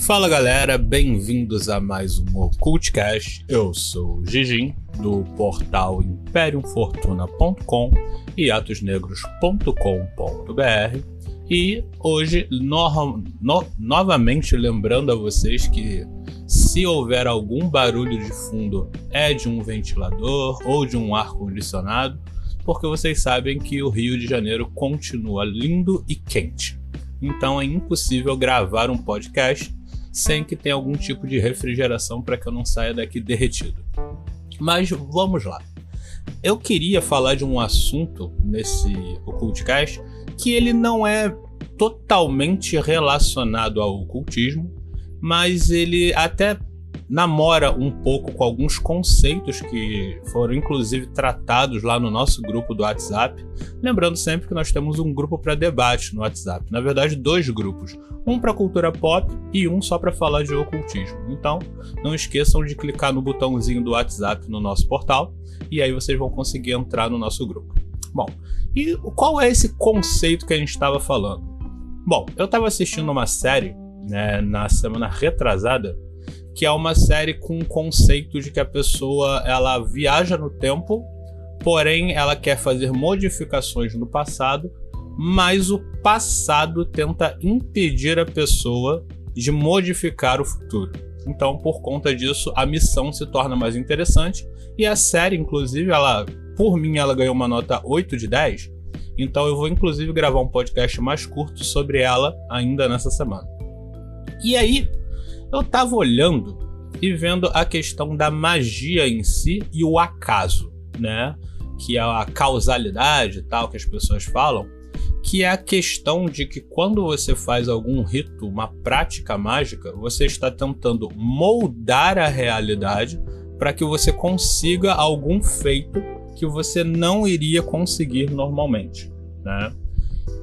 Fala galera, bem-vindos a mais um Occultcast. Eu sou o Gigim, do portal imperiumfortuna.com e atosnegros.com.br, e hoje novamente lembrando a vocês que se houver algum barulho de fundo é de um ventilador ou de um ar-condicionado, porque vocês sabem que o Rio de Janeiro continua lindo e quente. Então é impossível gravar um podcast sem que tenha algum tipo de refrigeração para que eu não saia daqui derretido. Mas vamos lá. Eu queria falar de um assunto nesse Occultcast que ele não é totalmente relacionado ao ocultismo, mas ele até namora um pouco com alguns conceitos que foram inclusive tratados lá no nosso grupo do WhatsApp. Lembrando sempre que nós temos um grupo para debate no WhatsApp, na verdade 2 grupos, um para cultura pop e um só para falar de ocultismo. Então não esqueçam de clicar no botãozinho do WhatsApp no nosso portal e aí vocês vão conseguir entrar no nosso grupo. Bom, e qual é esse conceito que a gente estava falando? Bom, eu estava assistindo uma série, né, na semana retrasada, que é uma série com o conceito de que a pessoa ela viaja no tempo, porém ela quer fazer modificações no passado, mas o passado tenta impedir a pessoa de modificar o futuro. Então, por conta disso, a missão se torna mais interessante e a série, inclusive, por mim, ela ganhou uma nota 8 de 10, então eu vou inclusive gravar um podcast mais curto sobre ela ainda nessa semana. E aí, eu tava olhando e vendo a questão da magia em si e o acaso, né? Que é a causalidade e tal que as pessoas falam, que é a questão de que quando você faz algum rito, uma prática mágica, você está tentando moldar a realidade para que você consiga algum feito que você não iria conseguir normalmente, né?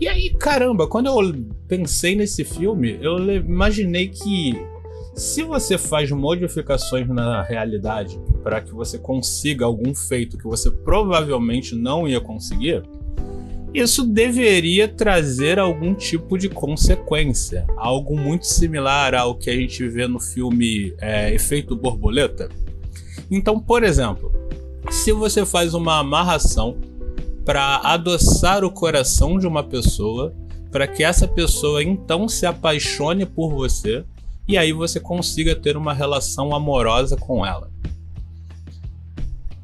E aí, caramba, quando eu pensei nesse filme, eu imaginei que se você faz modificações na realidade para que você consiga algum feito que você provavelmente não ia conseguir, isso deveria trazer algum tipo de consequência, algo muito similar ao que a gente vê no filme Efeito Borboleta. Então, por exemplo, se você faz uma amarração para adoçar o coração de uma pessoa, para que essa pessoa então se apaixone por você e aí você consiga ter uma relação amorosa com ela.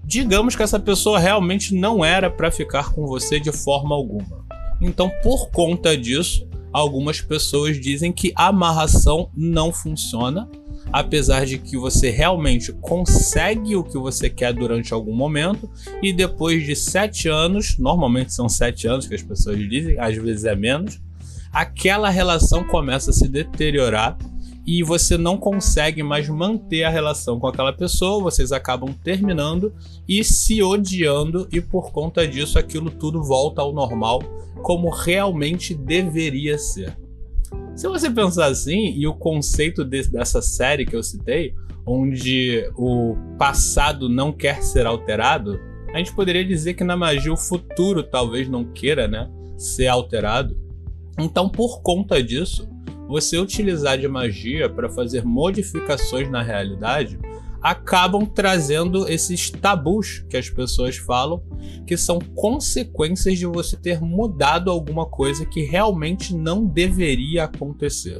Digamos que essa pessoa realmente não era para ficar com você de forma alguma. Então, por conta disso, algumas pessoas dizem que a amarração não funciona, apesar de que você realmente consegue o que você quer durante algum momento, e depois de 7 anos, normalmente são 7 anos que as pessoas dizem, às vezes é menos, aquela relação começa a se deteriorar e você não consegue mais manter a relação com aquela pessoa, vocês acabam terminando e se odiando, e por conta disso aquilo tudo volta ao normal como realmente deveria ser. Se você pensar assim, e o conceito dessa série que eu citei, onde o passado não quer ser alterado, a gente poderia dizer que na magia o futuro talvez não queira, né, ser alterado. Então, por conta disso, você utilizar de magia para fazer modificações na realidade acabam trazendo esses tabus que as pessoas falam, que são consequências de você ter mudado alguma coisa que realmente não deveria acontecer.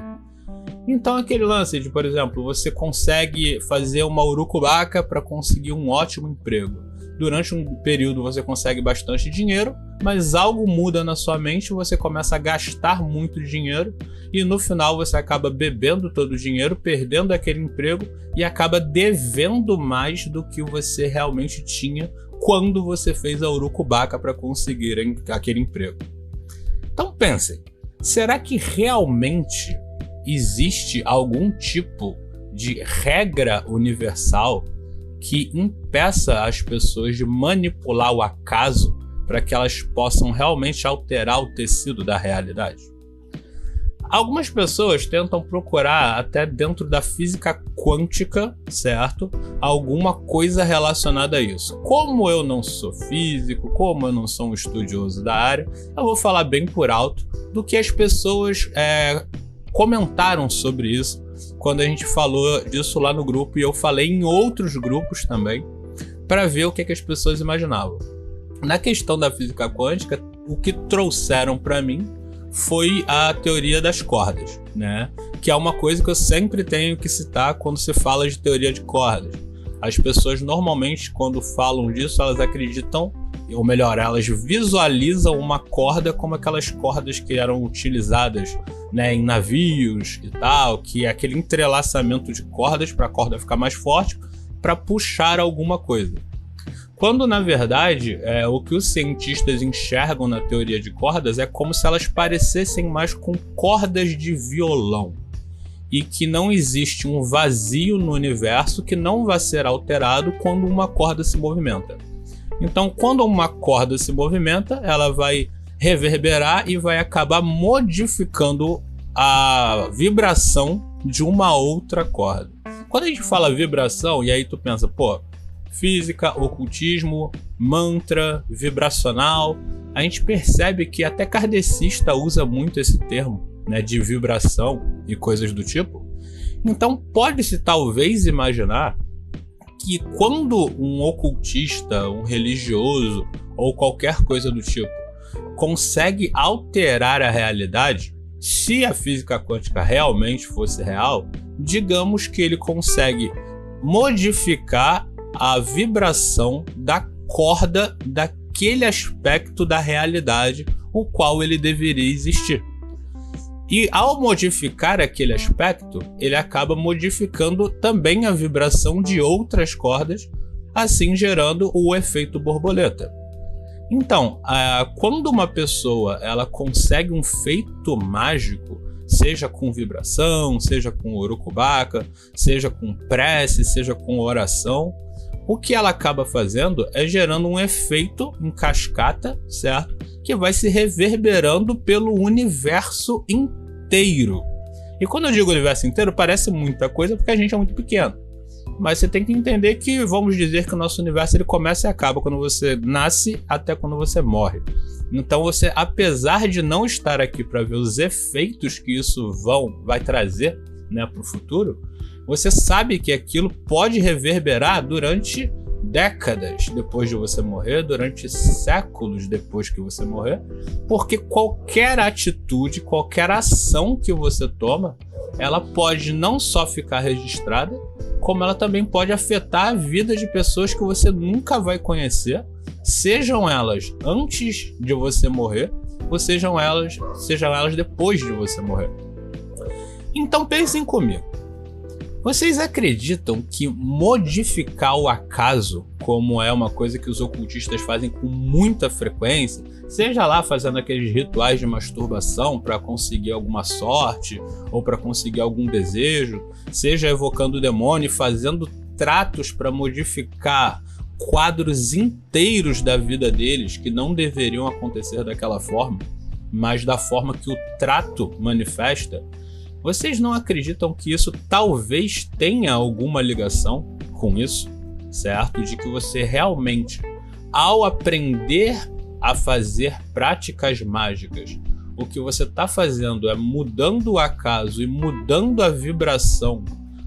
Então aquele lance de, por exemplo, você consegue fazer uma urucubaca para conseguir um ótimo emprego. Durante um período você consegue bastante dinheiro, mas algo muda na sua mente, você começa a gastar muito dinheiro e no final você acaba bebendo todo o dinheiro, perdendo aquele emprego e acaba devendo mais do que você realmente tinha quando você fez a urucubaca para conseguir aquele emprego. Então pensem, será que realmente existe algum tipo de regra universal que impeça as pessoas de manipular o acaso para que elas possam realmente alterar o tecido da realidade? Algumas pessoas tentam procurar até dentro da física quântica, certo? Alguma coisa relacionada a isso. Como eu não sou físico, como eu não sou um estudioso da área, eu vou falar bem por alto do que as pessoas comentaram sobre isso quando a gente falou disso lá no grupo, e eu falei em outros grupos também, para ver o que as pessoas imaginavam. Na questão da física quântica, o que trouxeram para mim foi a teoria das cordas, né? Que é uma coisa que eu sempre tenho que citar quando se fala de teoria de cordas. As pessoas normalmente, quando falam disso, elas acreditam, ou melhor, elas visualizam uma corda como aquelas cordas que eram utilizadas, né, em navios e tal, que é aquele entrelaçamento de cordas para a corda ficar mais forte, para puxar alguma coisa. Quando, na verdade, o que os cientistas enxergam na teoria de cordas é como se elas parecessem mais com cordas de violão, e que não existe um vazio no universo que não vai ser alterado quando uma corda se movimenta. Então, quando uma corda se movimenta, ela vai reverberar e vai acabar modificando a vibração de uma outra corda. Quando a gente fala vibração, e aí tu pensa, pô, física, ocultismo, mantra, vibracional, a gente percebe que até kardecista usa muito esse termo, né, de vibração e coisas do tipo. Então pode-se talvez imaginar que quando um ocultista, um religioso ou qualquer coisa do tipo consegue alterar a realidade, se a física quântica realmente fosse real, digamos que ele consegue modificar a vibração da corda daquele aspecto da realidade o qual ele deveria existir. E ao modificar aquele aspecto, ele acaba modificando também a vibração de outras cordas, assim gerando o efeito borboleta. Então, quando uma pessoa ela consegue um feito mágico, seja com vibração, seja com urucubaca, seja com prece, seja com oração, o que ela acaba fazendo é gerando um efeito em cascata, certo? Que vai se reverberando pelo universo inteiro. E quando eu digo universo inteiro, parece muita coisa porque a gente é muito pequeno. Mas você tem que entender que, vamos dizer que o nosso universo ele começa e acaba quando você nasce até quando você morre. Então você, apesar de não estar aqui para ver os efeitos que isso vai trazer, né, para o futuro, você sabe que aquilo pode reverberar durante décadas depois de você morrer, durante séculos depois que você morrer, porque qualquer atitude, qualquer ação que você toma, ela pode não só ficar registrada, como ela também pode afetar a vida de pessoas que você nunca vai conhecer, sejam elas antes de você morrer, ou sejam elas depois de você morrer. Então pensem comigo. Vocês acreditam que modificar o acaso, como é uma coisa que os ocultistas fazem com muita frequência, seja lá fazendo aqueles rituais de masturbação para conseguir alguma sorte ou para conseguir algum desejo, seja evocando o demônio e fazendo tratos para modificar quadros inteiros da vida deles que não deveriam acontecer daquela forma, mas da forma que o trato manifesta? Vocês não acreditam que isso talvez tenha alguma ligação com isso, certo? De que você realmente, ao aprender a fazer práticas mágicas, o que você está fazendo é mudando o acaso e mudando a vibração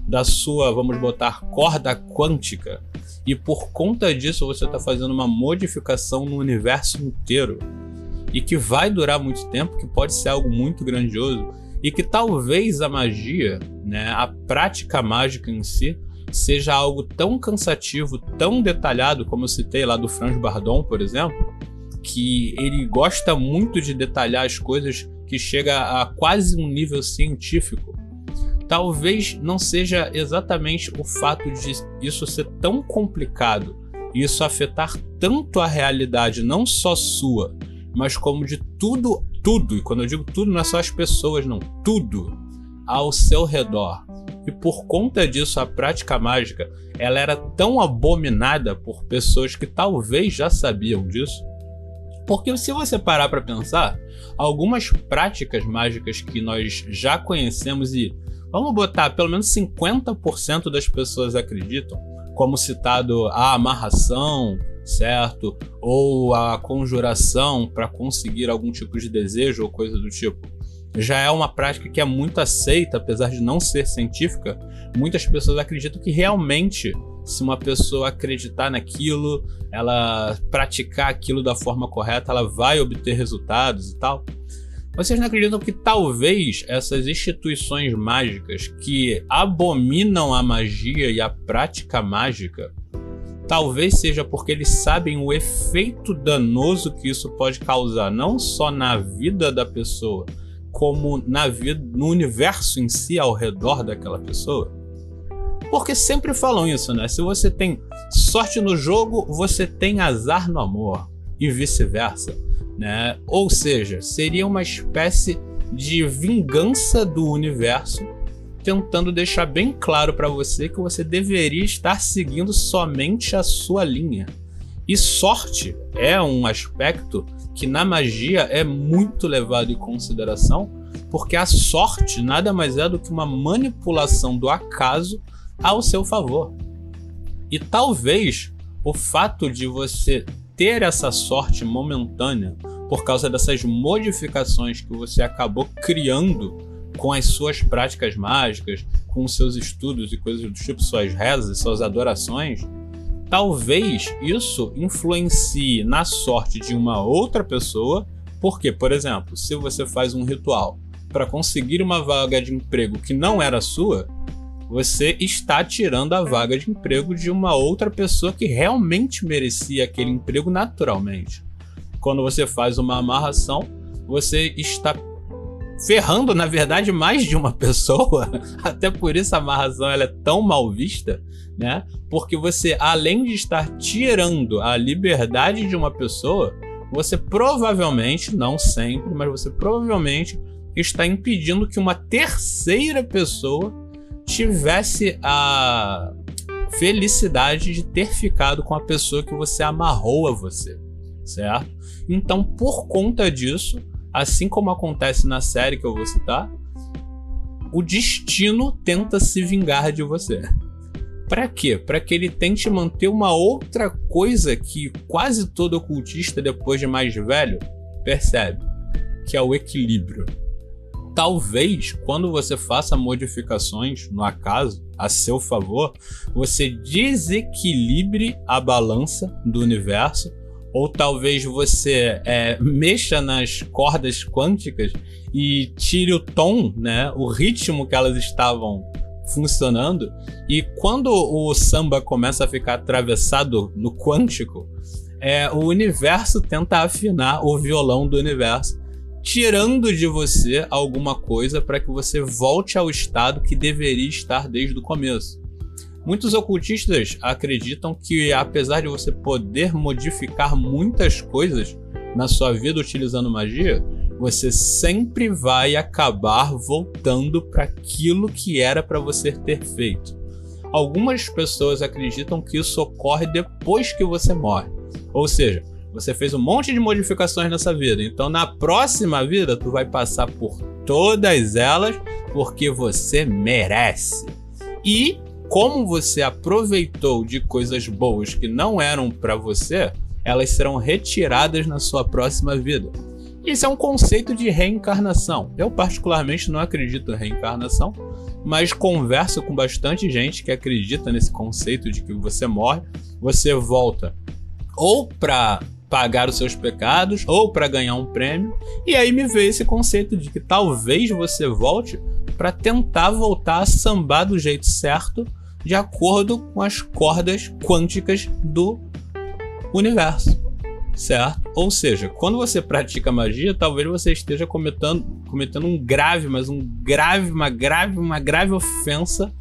da sua, vamos botar, corda quântica, e por conta disso você está fazendo uma modificação no universo inteiro, e que vai durar muito tempo, que pode ser algo muito grandioso, e que talvez a magia, né, a prática mágica em si, seja algo tão cansativo, tão detalhado, como eu citei lá do Franz Bardon, por exemplo, que ele gosta muito de detalhar as coisas que chega a quase um nível científico. Talvez não seja exatamente o fato de isso ser tão complicado e isso afetar tanto a realidade, não só sua, mas como de tudo, e quando eu digo tudo, não é só as pessoas, não, tudo ao seu redor. E por conta disso, a prática mágica, ela era tão abominada por pessoas que talvez já sabiam disso. Porque se você parar para pensar, algumas práticas mágicas que nós já conhecemos e, vamos botar, pelo menos 50% das pessoas acreditam, como citado a amarração, certo? Ou a conjuração para conseguir algum tipo de desejo ou coisa do tipo. Já é uma prática que é muito aceita, apesar de não ser científica. Muitas pessoas acreditam que realmente, se uma pessoa acreditar naquilo, ela praticar aquilo da forma correta, ela vai obter resultados e tal. Vocês não acreditam que talvez essas instituições mágicas que abominam a magia e a prática mágica, talvez seja porque eles sabem o efeito danoso que isso pode causar, não só na vida da pessoa, como na vida, no universo em si ao redor daquela pessoa? Porque sempre falam isso, né? Se você tem sorte no jogo, você tem azar no amor, e vice-versa, né? Ou seja, seria uma espécie de vingança do universo, tentando deixar bem claro para você que você deveria estar seguindo somente a sua linha. E sorte é um aspecto que na magia é muito levado em consideração, porque a sorte nada mais é do que uma manipulação do acaso ao seu favor. E talvez o fato de você ter essa sorte momentânea por causa dessas modificações que você acabou criando com as suas práticas mágicas, com os seus estudos e coisas do tipo, suas rezas, suas adorações, talvez isso influencie na sorte de uma outra pessoa, porque, por exemplo, se você faz um ritual para conseguir uma vaga de emprego que não era sua, você está tirando a vaga de emprego de uma outra pessoa que realmente merecia aquele emprego naturalmente. Quando você faz uma amarração, você está ferrando, na verdade, mais de uma pessoa. Até por isso a amarração ela é tão mal vista, né? Porque você, além de estar tirando a liberdade de uma pessoa, você provavelmente, não sempre, mas você provavelmente está impedindo que uma terceira pessoa tivesse a felicidade de ter ficado com a pessoa que você amarrou a você, certo? Então, por conta disso, assim como acontece na série que eu vou citar, o destino tenta se vingar de você. Para quê? Para que ele tente manter uma outra coisa que quase todo ocultista, depois de mais velho, percebe, que é o equilíbrio. Talvez, quando você faça modificações no acaso, a seu favor, você desequilibre a balança do universo, ou talvez você mexa nas cordas quânticas e tire o tom, né, o ritmo que elas estavam funcionando, e quando o samba começa a ficar atravessado no quântico, o universo tenta afinar o violão do universo, tirando de você alguma coisa para que você volte ao estado que deveria estar desde o começo. Muitos ocultistas acreditam que, apesar de você poder modificar muitas coisas na sua vida utilizando magia, você sempre vai acabar voltando para aquilo que era para você ter feito. Algumas pessoas acreditam que isso ocorre depois que você morre. Ou seja, você fez um monte de modificações nessa vida, então na próxima vida tu vai passar por todas elas porque você merece. E como você aproveitou de coisas boas que não eram para você, elas serão retiradas na sua próxima vida. Isso é um conceito de reencarnação. Eu particularmente não acredito em reencarnação, mas converso com bastante gente que acredita nesse conceito de que você morre, você volta ou para pagar os seus pecados ou para ganhar um prêmio, e aí me veio esse conceito de que talvez você volte para tentar voltar a sambar do jeito certo, de acordo com as cordas quânticas do universo, certo? Ou seja, quando você pratica magia, talvez você esteja cometendo uma grave ofensa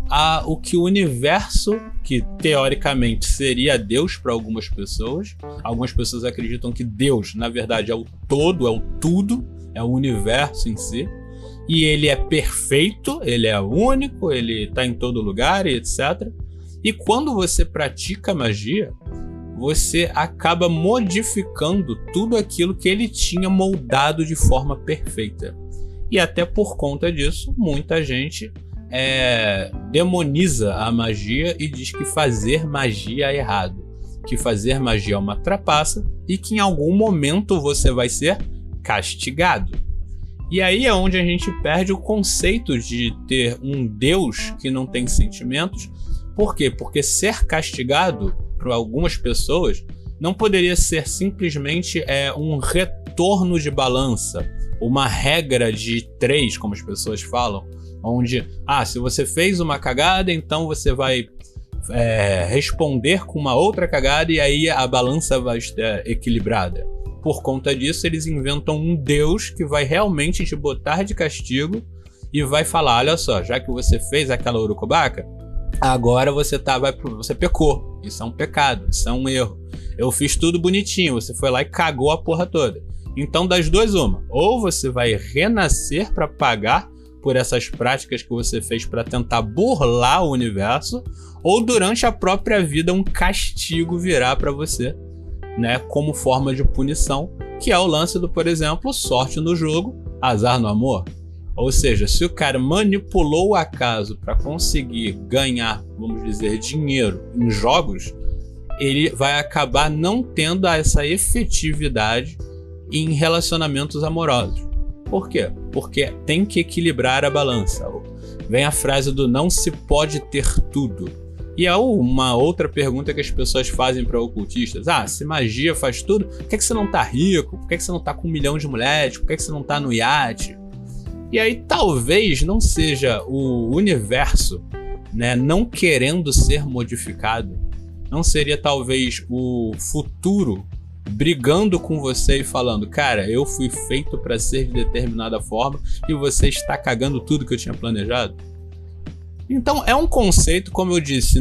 ao que o universo, que teoricamente seria Deus para algumas pessoas. Algumas pessoas acreditam que Deus, na verdade, é o todo, é o tudo, é o universo em si. E ele é perfeito, ele é único, ele está em todo lugar e etc. E quando você pratica magia, você acaba modificando tudo aquilo que ele tinha moldado de forma perfeita. E até por conta disso, muita gente demoniza a magia e diz que fazer magia é errado. que fazer magia é uma trapaça e que em algum momento você vai ser castigado. E aí é onde a gente perde o conceito de ter um Deus que não tem sentimentos. Por quê? Porque ser castigado, para algumas pessoas, não poderia ser simplesmente um retorno de balança, uma regra de 3, como as pessoas falam, onde, se você fez uma cagada, então você vai responder com uma outra cagada e aí a balança vai estar equilibrada. Por conta disso, eles inventam um Deus que vai realmente te botar de castigo e vai falar, olha só, já que você fez aquela urucubaca, agora você pecou. Isso é um pecado, isso é um erro. Eu fiz tudo bonitinho, você foi lá e cagou a porra toda. Então, das duas, uma. Ou você vai renascer para pagar por essas práticas que você fez para tentar burlar o universo, ou durante a própria vida um castigo virá para você, né, como forma de punição, que é o lance do, por exemplo, sorte no jogo, azar no amor. Ou seja, se o cara manipulou o acaso para conseguir ganhar, vamos dizer, dinheiro em jogos, ele vai acabar não tendo essa efetividade em relacionamentos amorosos. Por quê? Porque tem que equilibrar a balança. Vem a frase do não se pode ter tudo. E é uma outra pergunta que as pessoas fazem para ocultistas. Se magia faz tudo, por que você não tá rico? Por que você não tá com 1 milhão de mulheres? Por que você não tá no iate? E aí talvez não seja o universo, né, não querendo ser modificado. Não seria talvez o futuro brigando com você e falando, cara, eu fui feito para ser de determinada forma e você está cagando tudo que eu tinha planejado? Então é um conceito, como eu disse,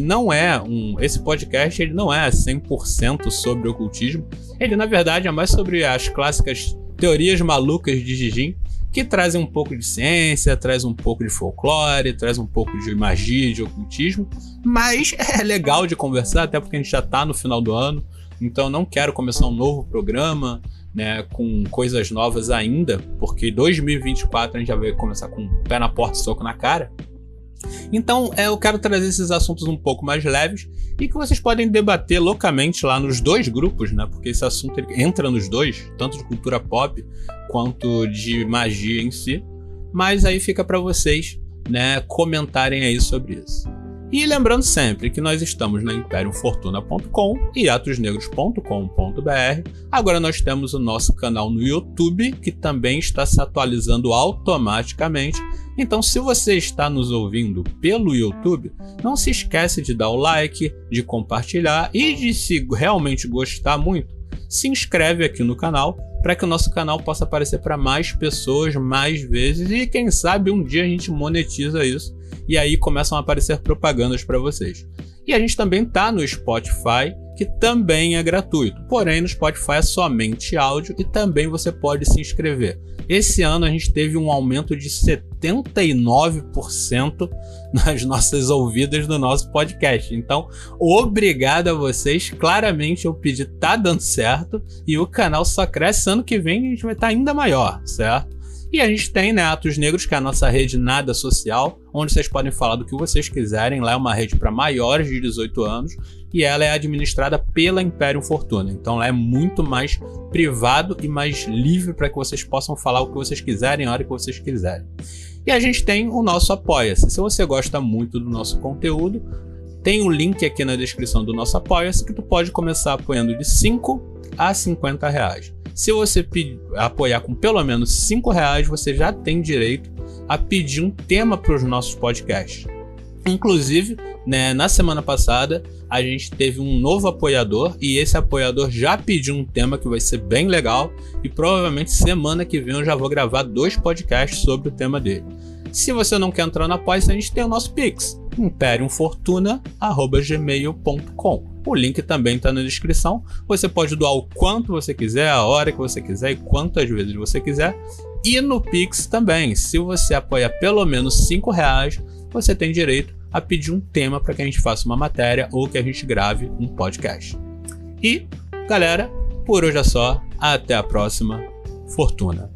esse podcast ele não é 100% sobre ocultismo. Ele na verdade é mais sobre as clássicas teorias malucas de Jijin, que trazem um pouco de ciência, traz um pouco de folclore, traz um pouco de magia, de ocultismo, mas é legal de conversar, até porque a gente já tá no final do ano, então não quero começar um novo programa, né, com coisas novas ainda, porque 2024 a gente já vai começar com o pé na porta e soco na cara. Então eu quero trazer esses assuntos um pouco mais leves e que vocês podem debater loucamente lá nos 2 grupos, né? Porque esse assunto ele entra nos 2, tanto de cultura pop quanto de magia em si. Mas aí fica para vocês, né, comentarem aí sobre isso. E lembrando sempre que nós estamos na ImperiumFortuna.com e atosnegros.com.br. Agora nós temos o nosso canal no YouTube, que também está se atualizando automaticamente. Então, se você está nos ouvindo pelo YouTube, não se esquece de dar o like, de compartilhar e de, se realmente gostar muito, se inscreve aqui no canal para que o nosso canal possa aparecer para mais pessoas, mais vezes e quem sabe um dia a gente monetiza isso e aí começam a aparecer propagandas para vocês. E a gente também tá no Spotify, que também é gratuito, porém no Spotify é somente áudio e também você pode se inscrever. Esse ano a gente teve um aumento de 79% nas nossas ouvidas do nosso podcast. Então, obrigado a vocês. Claramente o pedido tá dando certo e o canal só cresce. Ano que vem a gente vai estar ainda maior, certo? E a gente tem, né, Atos Negros, que é a nossa rede nada social, onde vocês podem falar do que vocês quiserem. Lá é uma rede para maiores de 18 anos e ela é administrada pela Imperium Fortuna. Então lá é muito mais privado e mais livre para que vocês possam falar o que vocês quiserem, a hora que vocês quiserem. E a gente tem o nosso Apoia-se. Se você gosta muito do nosso conteúdo, tem um link aqui na descrição do nosso Apoia-se que tu pode começar apoiando de 5 a 50 reais. Se você apoiar com pelo menos 5 reais, você já tem direito a pedir um tema para os nossos podcasts. Inclusive, né, na semana passada, a gente teve um novo apoiador e esse apoiador já pediu um tema que vai ser bem legal e provavelmente semana que vem eu já vou gravar 2 podcasts sobre o tema dele. Se você não quer entrar na Apoia-se, a gente tem o nosso Pix, imperiumfortuna@gmail.com. O link também está na descrição. Você pode doar o quanto você quiser, a hora que você quiser e quantas vezes você quiser. E no Pix também, se você apoiar pelo menos 5 reais, você tem direito a pedir um tema para que a gente faça uma matéria ou que a gente grave um podcast. E, galera, por hoje é só. Até a próxima. Fortuna.